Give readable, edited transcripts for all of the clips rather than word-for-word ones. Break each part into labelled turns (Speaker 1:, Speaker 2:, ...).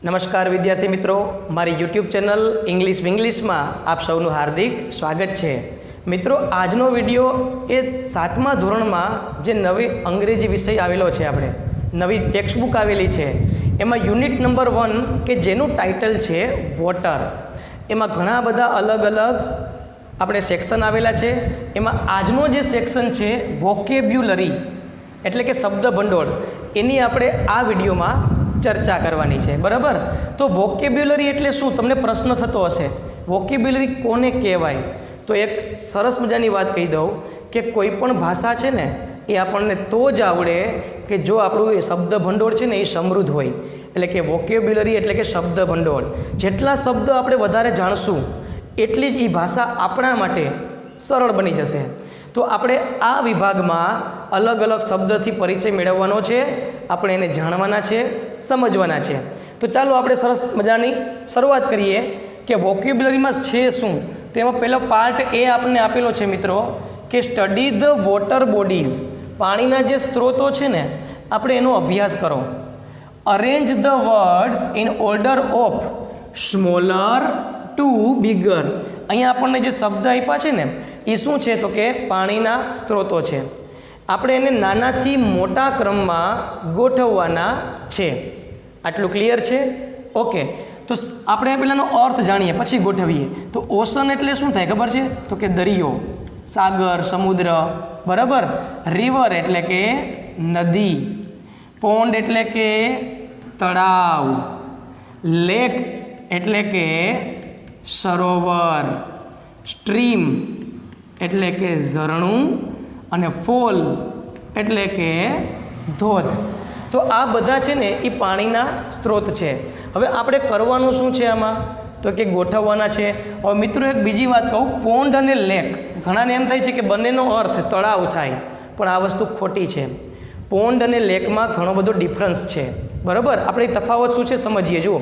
Speaker 1: નમસ્કાર વિદ્યાર્થી મિત્રો, મારી યુટ્યુબ ચેનલ ઇંગ્લિશ વિંગ્લિશમાં આપ સૌનું હાર્દિક સ્વાગત છે. મિત્રો, આજનો વિડીયો એ 7મા ધોરણમાં જે નવી અંગ્રેજી વિષય આવેલો છે, આપણે નવી ટેક્સ્ટબુક આવેલી છે, એમાં યુનિટ નંબર 1 કે જેનું ટાઇટલ છે વોટર. એમાં ઘણા બધા અલગ અલગ આપણે સેક્શન આવેલા છે. એમાં આજનો જે સેક્શન છે વોકેબ્યુલરી એટલે કે શબ્દ ભંડોળ, એની આપણે આ વિડીયોમાં ચર્ચા કરવાની છે. બરાબર? તો વોકેબ્યુલરી એટલે શું, તમને પ્રશ્ન થતો હશે, વોકેબ્યુલરી કોને કહેવાય? તો એક સરસ મજાની વાત કહી દઉં કે કોઈ પણ ભાષા છે ને એ આપણને તો જ આવડે કે જો આપણું એ શબ્દ ભંડોળ છે ને એ સમૃદ્ધ હોય. એટલે કે વોકેબ્યુલરી એટલે કે શબ્દ ભંડોળ. જેટલા શબ્દ આપણે વધારે જાણશું એટલી જ એ ભાષા આપણા માટે સરળ બની જશે. તો આપણે આ વિભાગમાં અલગ અલગ શબ્દથી પરિચય મેળવવાનો છે, આપણે એને જાણવાના છે, સમજવાના છે. તો ચાલો આપણે સરસ મજાની શરૂઆત કરીએ કે વોકેબ્યુલરીમાં છે શું. તેમાં પહેલો પાર્ટ એ આપણને આપેલો છે મિત્રો કે સ્ટડી ધ વોટર બોડીઝ. પાણીના જે સ્ત્રોતો છે ને આપણે એનો અભ્યાસ કરો. Arrange the words in order of smaller to bigger. અહીંયા આપણને જે શબ્દ આપ્યા છે ને એ શું છે તો કે પાણીના સ્ત્રોતો છે. આપણે એને નાનાથી મોટા ક્રમમાં ગોઠવવાના છે. આટલું ક્લિયર છે? ઓકે, તો આપણે પહેલાંનો અર્થ જાણીએ પછી ગોઠવીએ. તો ઓશન એટલે શું થાય ખબર છે? તો કે દરિયો, સાગર, સમુદ્ર. બરાબર? રિવર એટલે કે નદી, પોન્ડ એટલે કે તળાવ, લેક એટલે કે સરોવર, સ્ટ્રીમ એટલે કે ઝરણું, અને ફોલ એટલે કે ધોધ. તો આ બધા છે ને એ પાણીના સ્ત્રોત છે. હવે આપણે કરવાનું શું છે આમાં? તો કે ગોઠવવાના છે. હવે મિત્રો એક બીજી વાત કહું, પોન્ડ અને લેક, ઘણાને એમ થાય છે કે બંનેનો અર્થ તળાવ થાય, પણ આ વસ્તુ ખોટી છે. પોન્ડ અને લેકમાં ઘણો બધો ડિફરન્સ છે. બરાબર? આપણે તફાવત શું છે સમજીએ. જુઓ,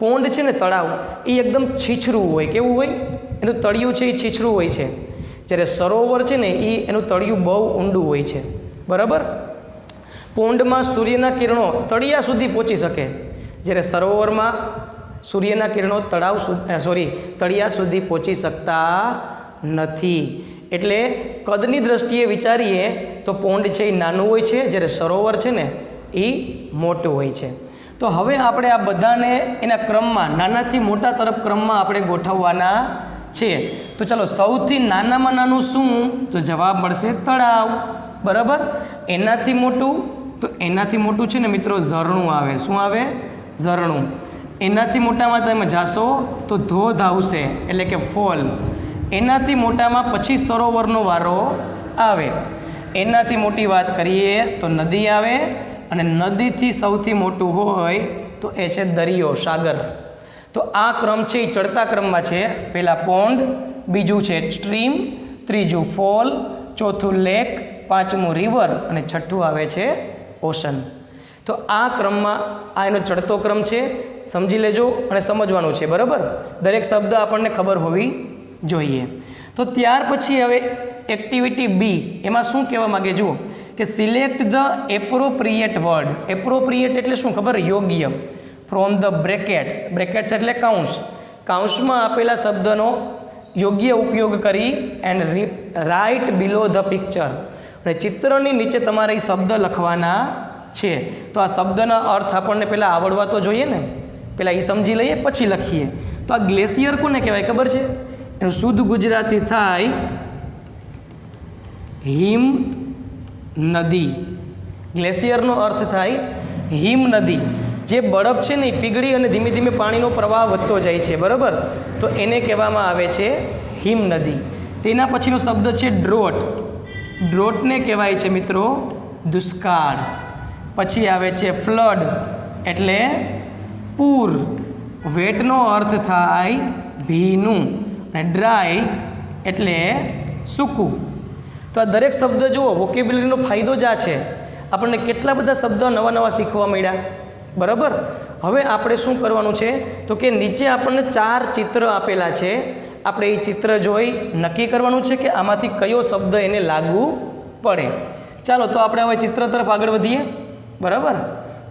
Speaker 1: પોન્ડ છે ને તળાવ એ એકદમ છીછરું હોય. કેવું હોય? એનું તળિયું છે એ છીછરું હોય છે. જ્યારે સરોવર છે ને એ એનું તળિયું બહુ ઊંડું હોય છે. બરાબર? પોન્ડમાં સૂર્યના કિરણો તળિયા સુધી પહોંચી શકે, જ્યારે સરોવરમાં સૂર્યના કિરણો તળિયા સુધી પહોંચી શકતા નથી. એટલે કદની દ્રષ્ટિએ વિચારીએ તો પોન્ડ છે એ નાનું હોય છે, જ્યારે સરોવર છે ને એ મોટું હોય છે. તો હવે આપણે આ બધાને એના ક્રમમાં નાનાથી મોટા તરફ ક્રમમાં આપણે ગોઠવવાના છે. તો ચાલો, સૌથી નાનામાં નાનું શું? તો જવાબ મળશે તળાવ. બરાબર? એનાથી મોટું, તો એનાથી મોટું છે ને મિત્રો ઝરણું આવે. શું આવે? ઝરણું. એનાથી મોટામાં તમે જાશો તો ધોધ આવશે એટલે કે ફોલ. એનાથી મોટામાં પછી સરોવરનો વારો આવે. એનાથી મોટી વાત કરીએ તો નદી આવે, અને નદીથી સૌથી મોટું હોય તો એ છે દરિયો, સાગર. તો આ ક્રમ છે એ ચડતા ક્રમમાં છે. પહેલાં પોન્ડ, બીજું છે સ્ટ્રીમ, ત્રીજું ફોલ, ચોથું લેક, પાંચમું રિવર, અને છઠ્ઠું આવે છે ઓશન. તો આ ક્રમમાં આ એનો ચડતો ક્રમ છે. સમજી લેજો અને સમજવાનું છે. બરાબર? દરેક શબ્દ આપણને ખબર હોવી જોઈએ. તો ત્યાર પછી હવે એક્ટિવિટી બી, એમાં શું કહેવા માગે? જુઓ કે select the appropriate word. Appropriate એટલે શું ખબર? યોગ્ય. From the brackets. બ્રેકેટ્સ એટલે કાઉન્સ. કાઉન્સમાં આપેલા શબ્દનો યોગ્ય ઉપયોગ કરી and write below the picture. અને ચિત્રની નીચે તમારે એ શબ્દ લખવાના છે. તો આ શબ્દના અર્થ આપણને પહેલાં આવડવા તો જોઈએ ને, પહેલાં એ સમજી લઈએ પછી લખીએ. તો આ ગ્લેશિયર કોને કહેવાય ખબર છે? એનું શુદ્ધ ગુજરાતી થાય હિમ નદી. ગ્લેશિયરનો અર્થ થાય હિમ નદી. જે બરફ છે ને એ પીગળી અને ધીમે ધીમે પાણીનો પ્રવાહ વધતો જાય છે. બરાબર? તો એને કહેવામાં આવે છે હિમ નદી. તેના પછીનો શબ્દ છે ડ્રોટ. ડ્રોટને કહેવાય છે મિત્રો દુષ્કાળ. પછી આવે છે ફ્લડ એટલે પૂર. વેટનો અર્થ થાય ભીનું, અને ડ્રાય એટલે સૂકું. તો આ દરેક શબ્દ જુઓ, વોકેબ્યુલરીનો ફાયદો જ આ છે. આપણને કેટલા બધા શબ્દ નવા નવા શીખવા મળ્યા. બરાબર? હવે આપણે શું કરવાનું છે તો કે નીચે આપણને 4 ચિત્ર આપેલા છે. આપણે એ ચિત્ર જોઈ નક્કી કરવાનું છે કે આમાંથી કયો શબ્દ એને લાગુ પડે. ચાલો, તો આપણે હવે ચિત્ર તરફ આગળ વધીએ. બરાબર?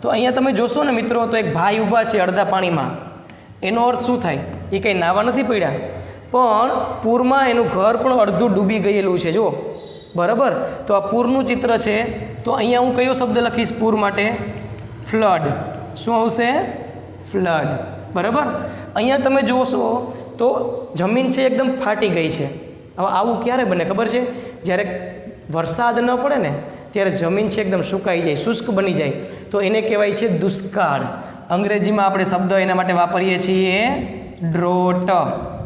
Speaker 1: તો તો અહીંયા તમે જોશો ને મિત્રો, તો એક ભાઈ ઊભા છે અડધા પાણીમાં. એનો અર્થ શું થાય? એ કંઈ નાવા નથી પડ્યા, પણ પૂરમાં એનું ઘર પણ અડધું ડૂબી ગયેલું છે. જુઓ, બરાબર. તો આ પૂરનું ચિત્ર છે. તો અહીંયા હું કયો શબ્દ લખીશ પૂર માટે? ફ્લડ. શું આવશે? ફ્લડ. બરાબર. અહીંયા તમે જોશો તો જમીન છે એકદમ ફાટી ગઈ છે. હવે આવું ક્યારે બને ખબર છે? જ્યારે વરસાદ ન પડે ને ત્યારે જમીન છે એકદમ સુકાઈ જાય, શુષ્ક બની જાય, તો એને કહેવાય છે દુષ્કાળ. અંગ્રેજીમાં આપણે શબ્દ એના માટે વાપરીએ છીએ ડ્રોટ.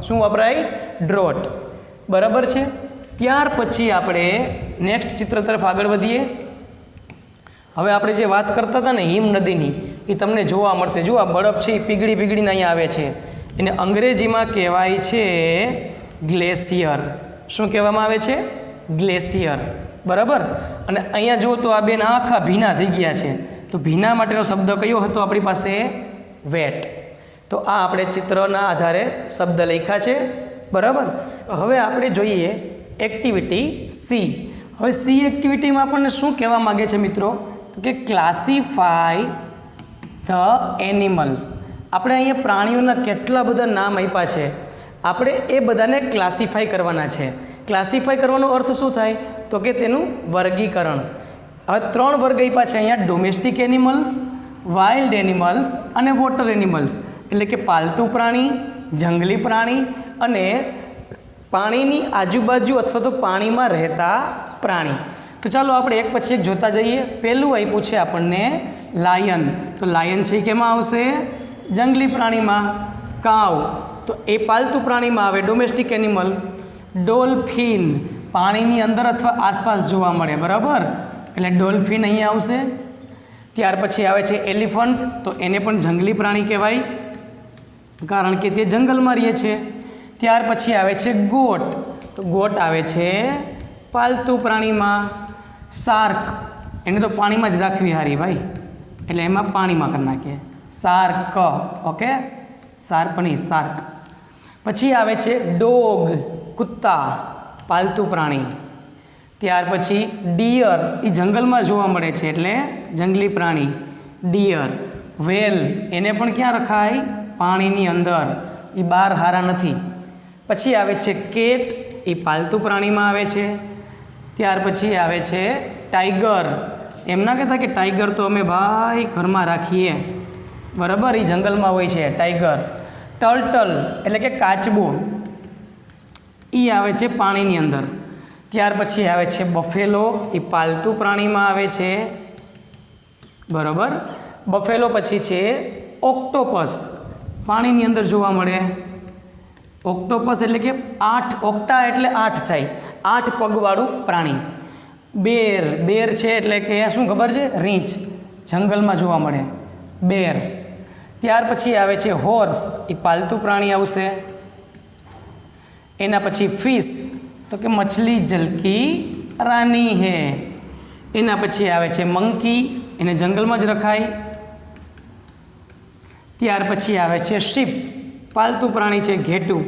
Speaker 1: શું વપરાય? ડ્રોટ. બરાબર છે. ત્યાર પછી આપણે નેક્સ્ટ ચિત્ર તરફ આગળ વધીએ. હવે આપણે જે વાત કરતા હતા ને હિમ નદીની, એ તમને જોવા મળશે. જો આ બરફ છે એ પીગળી પીગળીને અહીંયા આવે છે. એને અંગ્રેજીમાં કહેવાય છે ગ્લેશિયર. શું કહેવામાં આવે છે? ગ્લેશિયર. બરાબર. અને અહીંયા જો તો આ બેન આખા ભીના થઈ ગયા છે. તો ભીના માટેનો શબ્દ કયો હતો આપણી પાસે? વેટ. તો આ આપણે ચિત્રના આધારે શબ્દ લખ્યા છે. બરાબર. હવે આપણે જોઈએ એક્ટિવિટી સી. હવે સી એક્ટિવિટીમાં આપણને શું કહેવા માગે છે મિત્રો? તો કે ક્લાસિફાય ધ એનિમલ્સ. આપણે અહીંયા પ્રાણીઓના કેટલા બધા નામ આપ્યા છે, આપણે એ બધાને ક્લાસિફાય કરવાના છે. ક્લાસિફાય કરવાનો અર્થ શું થાય? તો કે તેનું વર્ગીકરણ. હવે 3 વર્ગ આપ્યા છે અહીંયા: ડોમેસ્ટિક એનિમલ્સ, વાઇલ્ડ એનિમલ્સ અને વોટર એનિમલ્સ. એટલે કે પાલતુ પ્રાણી, જંગલી પ્રાણી અને પાણીની આજુબાજુ અથવા તો પાણીમાં રહેતા પ્રાણી. તો ચાલો આપણે એક પછી એક જોતા જઈએ. પહેલું આપ્યું છે આપણને લાયન. તો લાયન છે કેમાં આવશે? જંગલી પ્રાણીમાં. કાવ તો એ પાલતુ પ્રાણીમાં આવે, ડોમેસ્ટિક એનિમલ. ડોલ્ફિન પાણીની અંદર અથવા આસપાસ જોવા મળે. બરાબર. એટલે ડોલ્ફિન અહીંયા આવશે. ત્યાર પછી આવે છે એલિફન્ટ. તો એને પણ જંગલી પ્રાણી કહેવાય, કારણ કે તે જંગલમાં રહે છે. ત્યાર પછી આવે છે ગોટ. તો ગોટ આવે છે પાલતુ પ્રાણીમાં. શાર્ક એને તો પાણીમાં જ રાખવી હારી ભાઈ, એટલે એમાં પાણીમાં કરી નાખીએ શાર્ક. ઓકે, શાર્પ નહીં, શાર્ક. પછી આવે છે ડોગ, કુત્તા, પાલતુ પ્રાણી. ત્યાર પછી ડિયર, એ જંગલમાં જોવા મળે છે એટલે જંગલી પ્રાણી, ડિયર. વેલ એને પણ ક્યાં રખાય? પાણીની અંદર, એ બહાર હારા નથી. પછી આવે છે કેટ, એ પાલતુ પ્રાણીમાં આવે છે. ત્યાર પછી આવે છે ટાઈગર. એમ ના કહેતા કે ટાઈગર તો અમે ભાઈ ઘરમાં રાખીએ, બરાબર, એ જંગલમાં હોય છે ટાઈગર. ટર્ટલ એટલે કે કાચબો, એ આવે છે પાણીની અંદર. ત્યાર પછી આવે છે બફેલો, એ પાલતુ પ્રાણીમાં આવે છે, બરાબર. બફેલો પછી છે ઓક્ટોપસ, પાણીની અંદર જોવા મળે. ઓક્ટોપસ એટલે કે 8, ઓક્ટા એટલે 8 થાય, 8 પગવાળું પ્રાણી. બેર, બેર છે એટલે કે શું ખબર છે? રીંછ, જંગલમાં જોવા મળે, બેર. ત્યાર પછી આવે છે હોર્સ, એ પાલતુ પ્રાણી આવશે. એના પછી ફિશ, તો કે મછલી જલકી રાની હે. એના પછી આવે છે મંકી, એને જંગલમાં જ રખાય. ત્યાર પછી આવે છે શીપ, પાલતુ પ્રાણી છે, ઘેટું.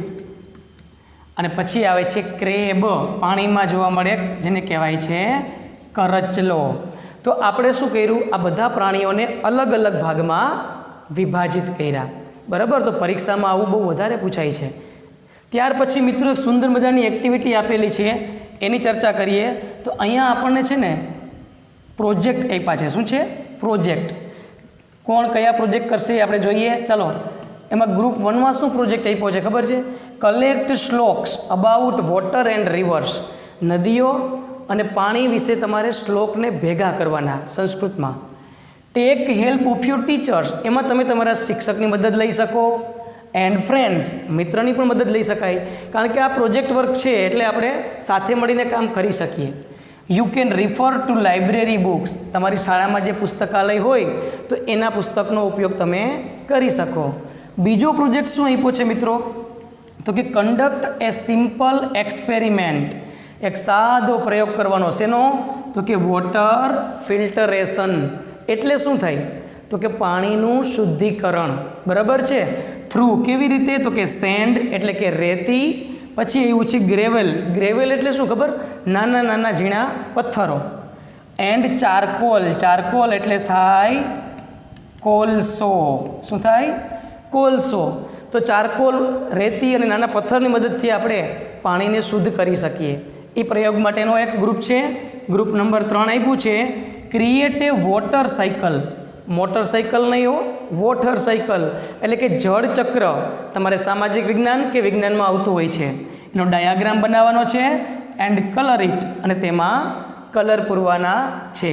Speaker 1: અને પછી આવે છે ક્રેબ, પાણીમાં જોવા મળે, જેને કહેવાય છે કરચલો. તો આપણે શું કર્યું? આ બધા પ્રાણીઓને અલગ અલગ ભાગમાં વિભાજિત કર્યા, બરાબર. તો પરીક્ષામાં આવું બહુ વધારે પૂછાય છે. ત્યાર પછી મિત્રો એક સુંદર મજાની એક્ટિવિટી આપેલી છે, એની ચર્ચા કરીએ. તો અહીંયા આપણને છે ને પ્રોજેક્ટ આપ્યા છે. શું છે? પ્રોજેક્ટ. કોણ કયા પ્રોજેક્ટ કરશે આપણે જોઈએ. ચાલો, એમાં ગ્રુપ 1માં શું પ્રોજેક્ટ આપ્યો છે ખબર છે? Collect shlokas about water and rivers. નદીઓ અને પાણી વિશે તમારે શ્લોકને ભેગા કરવાના સંસ્કૃતમાં. Take help of your teachers, એમાં તમે તમારા શિક્ષકની મદદ લઈ શકો. એન્ડ ફ્રેન્ડ્સ, મિત્રની પણ મદદ લઈ શકાય, કારણ કે આ પ્રોજેક્ટ વર્ક છે એટલે આપણે સાથે મળીને કામ કરી શકીએ. You can refer two library books, તમારી શાળામાં જે પુસ્તકાલય હોય તો એના પુસ્તકનો ઉપયોગ તમે કરી શકો. બીજો પ્રોજેક્ટ શું આપ્યો છે મિત્રો? તો કે કન્ડક્ટ એ સિમ્પલ એક્સપેરિમેન્ટ, એક સાદો પ્રયોગ કરવાનો. શેનો? તો કે વોટર ફિલ્ટરેશન. એટલે શું થાય? તો કે પાણીનું શુદ્ધિકરણ, બરાબર છે. થ્રુ કેવી રીતે? તો કે સેન્ડ એટલે કે રેતી. પછી એવું છે ગ્રેવેલ. ગ્રેવેલ એટલે શું ખબર? નાના નાના ઝીણા પથ્થરો. And charcoal. ચારકોલ એટલે થાય કોલસો. શું થાય? કોલસો. તો ચારકોલ, રેતી અને નાના પથ્થરની મદદથી આપણે પાણીને શુદ્ધ કરી શકીએ. એ પ્રયોગ માટેનો એક ગ્રુપ છે. ગ્રુપ નંબર 3 આપ્યું છે, create a water cycle. Motorcycle નહીં હો, વોટર સાયકલ એટલે કે જળ ચક્ર. તમારે સામાજિક વિજ્ઞાન કે વિજ્ઞાનમાં આવતું હોય છે. એનો ડાયાગ્રામ બનાવવાનો છે એન્ડ કલર ઇટ, અને તેમાં કલર પૂરવાના છે.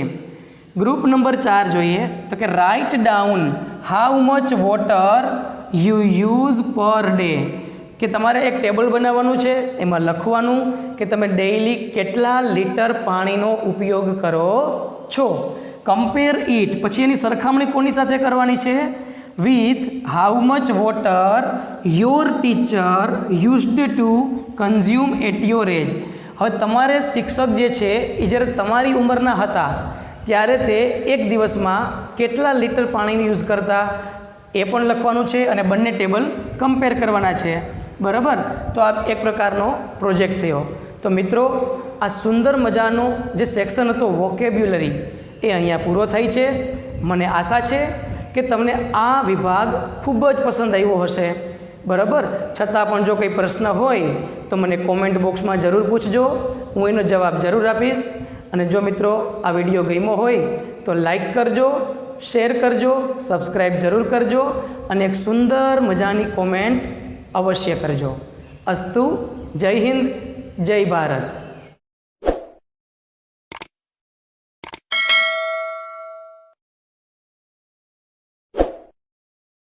Speaker 1: ગ્રુપ નંબર 4 જોઈએ તો કે write down how much water you use per day. કે તમારે એક ટેબલ બનાવવાનું છે, એમાં લખવાનું કે તમે ડેઇલી કેટલા લીટર પાણીનો ઉપયોગ કરો છો. કમ્પેર ઇટ, પછી એની સરખામણી કોની સાથે કરવાની છે? With how much water your teacher used to consume at your age. હવે તમારે શિક્ષક જે છે એ જ્યારે તમારી ઉંમરના હતા ત્યારે તે એક દિવસમાં કેટલા લીટર પાણીનો યુઝ કરતા એ પણ લખવાનું છે, અને બંને ટેબલ કમ્પેર કરવાના છે. બરાબર. તો આ એક પ્રકારનો પ્રોજેક્ટ થયો. તો મિત્રો, આ સુંદર મજાનો જે સેક્શન હતો વોકેબ્યુલરી, એ અહીંયા પૂરો થાય છે. મને આશા છે કે તમને આ વિભાગ ખૂબ જ પસંદ આવ્યો હશે. બરાબર. છતાં પણ જો કંઈ પ્રશ્ન હોય તો મને કોમેન્ટ બોક્સમાં જરૂર પૂછજો, હું એનો જવાબ જરૂર આપીશ. અને જો મિત્રો આ વિડીયો ગમ્યો હોય તો લાઈક કરજો, શેર કરજો, સબસ્ક્રાઈબ જરૂર કરજો, અને એક સુંદર મજાની કોમેન્ટ અવશ્ય કરજો. અસ્તુ. જય હિન્દ, જય ભારત.